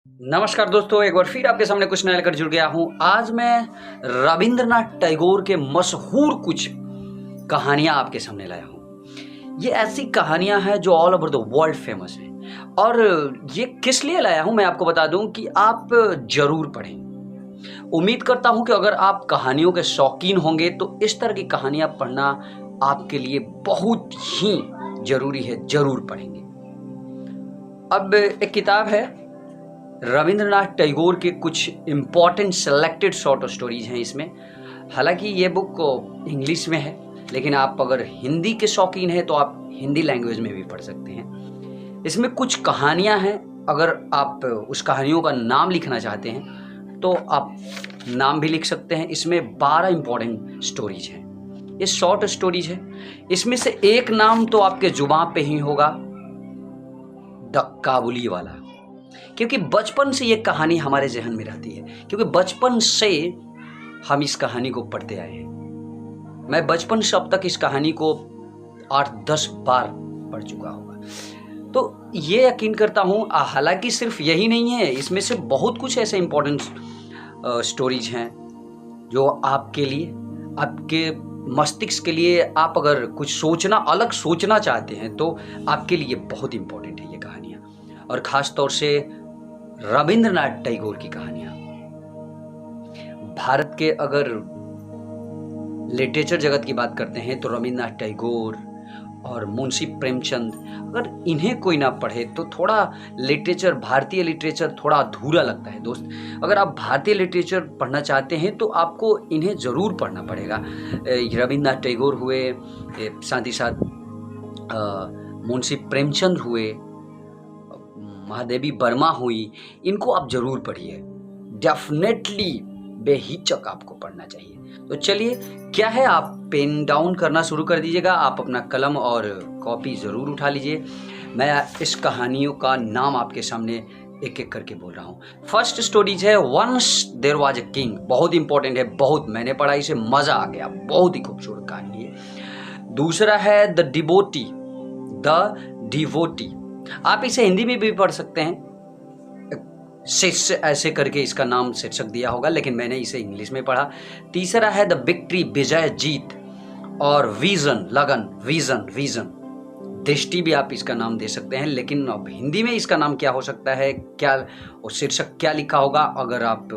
नमस्कार दोस्तों, एक बार फिर आपके सामने कुछ नया लेकर जुड़ गया हूँ। आज मैं रविंद्रनाथ टैगोर के मशहूर कुछ कहानियाँ आपके सामने लाया हूँ। ये ऐसी कहानियाँ हैं जो all over the world famous हैं और ये किस लिए लाया हूँ मैं आपको बता दूँ कि आप ज़रूर पढ़ें। उम्मीद करता हूँ कि अगर आप कहानियों के शौकीन होंगे तो इस तरह की कहानियाँ पढ़ना आपके लिए बहुत ही ज़रूरी है, ज़रूर पढ़ेंगे। अब एक किताब है रविंद्रनाथ टैगोर के कुछ इम्पॉर्टेंट सेलेक्टेड शॉर्ट स्टोरीज हैं इसमें। हालांकि ये बुक इंग्लिश में है, लेकिन आप अगर हिंदी के शौकीन हैं तो आप हिंदी लैंग्वेज में भी पढ़ सकते हैं। इसमें कुछ कहानियां हैं, अगर आप उस कहानियों का नाम लिखना चाहते हैं तो आप नाम भी लिख सकते हैं। इसमें 12 इम्पॉर्टेंट स्टोरीज हैं, ये शॉर्ट स्टोरीज है। इसमें से एक नाम तो आपके जुबान पे ही होगा, द काबुली वाला, क्योंकि बचपन से ये कहानी हमारे जहन में रहती है, क्योंकि बचपन से हम इस कहानी को पढ़ते आए हैं। मैं बचपन से अब तक इस कहानी को 8-10 बार पढ़ चुका होगा। तो ये यकीन करता हूँ, हालांकि सिर्फ यही नहीं है, इसमें से बहुत कुछ ऐसे इंपॉर्टेंट स्टोरीज हैं जो आपके लिए, आपके मस्तिष्क के लिए, आप अगर कुछ सोचना, अलग सोचना चाहते हैं तो आपके लिए बहुत इंपॉर्टेंट है ये कहानियाँ, और ख़ास तौर से रविंद्रनाथ टैगोर की कहानियां। भारत के अगर लिटरेचर जगत की बात करते हैं तो रविंद्रनाथ टैगोर और मुंशी प्रेमचंद, अगर इन्हें कोई ना पढ़े तो थोड़ा लिटरेचर, भारतीय लिटरेचर थोड़ा अधूरा लगता है दोस्त। अगर आप भारतीय लिटरेचर पढ़ना चाहते हैं तो आपको इन्हें ज़रूर पढ़ना पड़ेगा। रविंद्रनाथ टैगोर हुए, साथ ही साथ मुंशी प्रेमचंद हुए, महादेवी वर्मा हुई, इनको आप जरूर पढ़िए, डेफिनेटली बेहिचक आपको पढ़ना चाहिए। तो चलिए, क्या है, आप पेन डाउन करना शुरू कर दीजिएगा, आप अपना कलम और कॉपी ज़रूर उठा लीजिए। मैं इस कहानियों का नाम आपके सामने एक एक करके बोल रहा हूँ। फर्स्ट स्टोरीज है once there was a king, बहुत इंपॉर्टेंट है, बहुत मैंने पढ़ा इसे, मज़ा आ गया, बहुत ही खूबसूरत कहानी है। दूसरा है द डिवोटी, आप इसे हिंदी में भी पढ़ सकते हैं, शिष्य ऐसे करके इसका नाम शीर्षक दिया होगा, लेकिन मैंने इसे इंग्लिश में पढ़ा। तीसरा है द विक्ट्री, विजय, जीत, और विजन, लगन, विजन, दृष्टि भी आप इसका नाम दे सकते हैं, लेकिन अब हिंदी में इसका नाम क्या हो सकता है, क्या और शीर्षक क्या लिखा होगा, अगर आप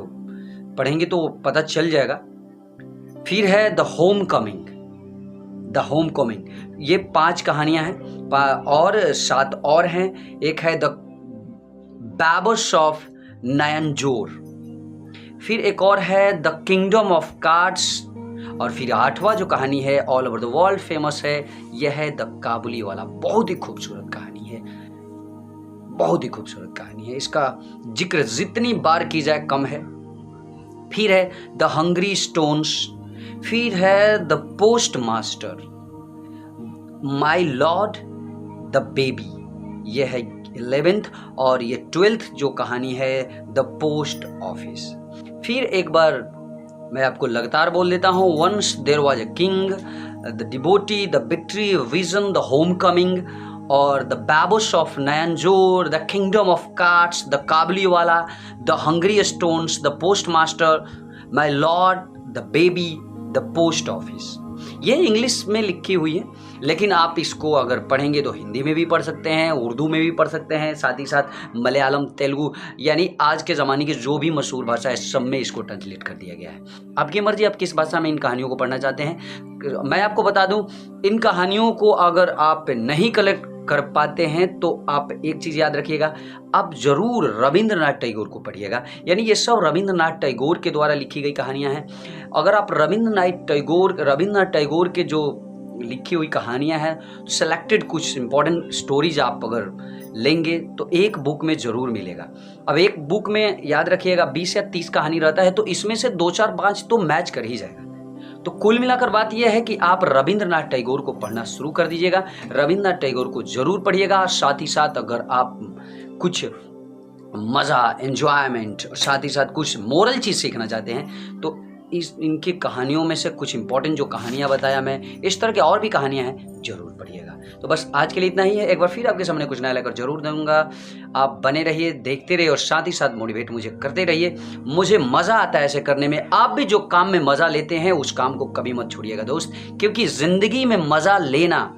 पढ़ेंगे तो पता चल जाएगा। फिर है द होम कमिंग, ये 5 कहानियां हैं और 7 और हैं। एक है द बैबर्स ऑफ नयनजोर, फिर एक और है द किंगडम ऑफ कार्ड्स, और फिर 8वां जो कहानी है all over the world famous है, यह है द काबुली वाला। बहुत ही खूबसूरत कहानी है, बहुत ही खूबसूरत कहानी है, इसका जिक्र जितनी बार की जाए कम है। फिर है द हंग्री स्टोन्स, फिर है the postmaster, my lord, the baby, यह है 11th, और ये 12th जो कहानी है द पोस्ट ऑफिस। फिर एक बार मैं आपको लगातार बोल देता हूँ, once there was a king, the devotee, the victory, vision, the home coming, और the babus of Nayanjore, the kingdom of cards, the Kabuliwala, the hungry stones, the postmaster, my lord, the baby, the post office. ये English में लिखी हुई है, लेकिन आप इसको अगर पढ़ेंगे तो हिंदी में भी पढ़ सकते हैं, उर्दू में भी पढ़ सकते हैं, साथ ही साथ मलयालम, तेलुगु, यानी आज के ज़माने की जो भी मशहूर भाषा है सब में इसको ट्रांसलेट कर दिया गया है। आपकी मर्जी, आप किस भाषा में इन कहानियों को पढ़ना चाहते हैं। मैं आपको बता दूं, इन कहानियों को अगर आप नहीं कलेक्ट कर पाते हैं तो आप एक चीज़ याद रखिएगा, आप ज़रूर रविंद्रनाथ टैगोर को पढ़िएगा, यानी ये सब रविंद्रनाथ टैगोर के द्वारा लिखी गई कहानियाँ हैं। अगर आप रविंद्रनाथ टैगोर के जो लिखी हुई कहानियाँ हैं, सेलेक्टेड कुछ इंपॉर्टेंट स्टोरीज आप अगर लेंगे तो एक बुक में ज़रूर मिलेगा। अब एक बुक में याद रखिएगा 20 या 30 कहानी रहता है, तो इसमें से 2, 4, 5 तो मैच कर ही जाएगा। तो कुल मिलाकर बात यह है कि आप रविंद्रनाथ टैगोर को पढ़ना शुरू कर दीजिएगा, रविंद्रनाथ टैगोर को जरूर पढ़िएगा। साथ ही साथ अगर आप कुछ मज़ा, एंजॉयमेंट, साथ ही साथ कुछ मोरल चीज़ सीखना चाहते हैं तो इनकी कहानियों में से कुछ इंपॉर्टेंट जो कहानियाँ बताया मैं, इस तरह की और भी कहानियाँ हैं, ज़रूर पढ़िएगा। तो बस आज के लिए इतना ही है। एक बार फिर आपके सामने कुछ नया लेकर जरूर दूंगा। आप बने रहिए, देखते रहिए और साथ ही साथ मोटिवेट मुझे करते रहिए। मुझे मज़ा आता है ऐसे करने में। आप भी जो काम में मज़ा लेते हैं उस काम को कभी मत छोड़िएगा दोस्त, क्योंकि ज़िंदगी में मज़ा लेना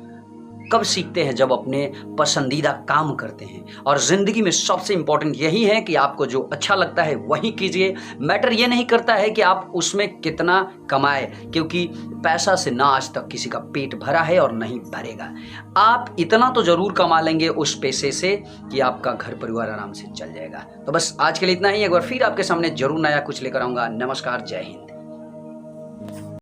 कब सीखते हैं? जब अपने पसंदीदा काम करते हैं। और ज़िंदगी में सबसे इम्पॉर्टेंट यही है कि आपको जो अच्छा लगता है वही कीजिए। मैटर ये नहीं करता है कि आप उसमें कितना कमाए, क्योंकि पैसा से ना आज तक किसी का पेट भरा है और नहीं भरेगा। आप इतना तो ज़रूर कमा लेंगे उस पैसे से कि आपका घर परिवार आराम से चल जाएगा। तो बस आज के लिए इतना ही। एक बार फिर आपके सामने ज़रूर नया कुछ लेकर आऊँगा। नमस्कार, जय हिंद।